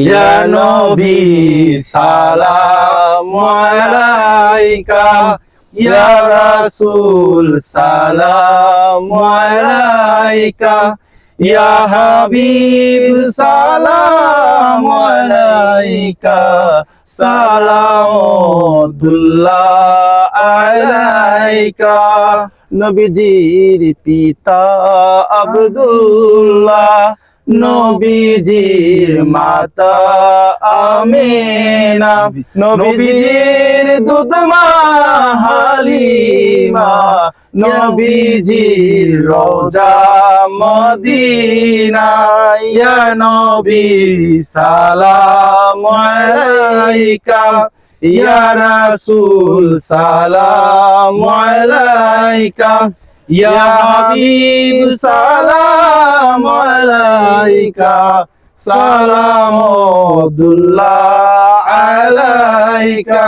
ইয়া নবী সালাম আলাইকা, ইয়া রাসূল সালাম আলাইকা, ইয়া হাবিব সালাম আলাইকা, সালামুল্লাহ আলাইকা। নবীজির পিতা আব্দুল্লাহ, নবীজির মাতা আমিনা, নবীজির দুধ মা হালিমা, নবীজির রওজা মদিনা। ইয়া নবী সালাম আলাইকা, ইয়া রাসূল সালাম আলাইকা, ইয়া হাবিব সালাম আলাইকা, সালামুল্লাহ আলাইকা।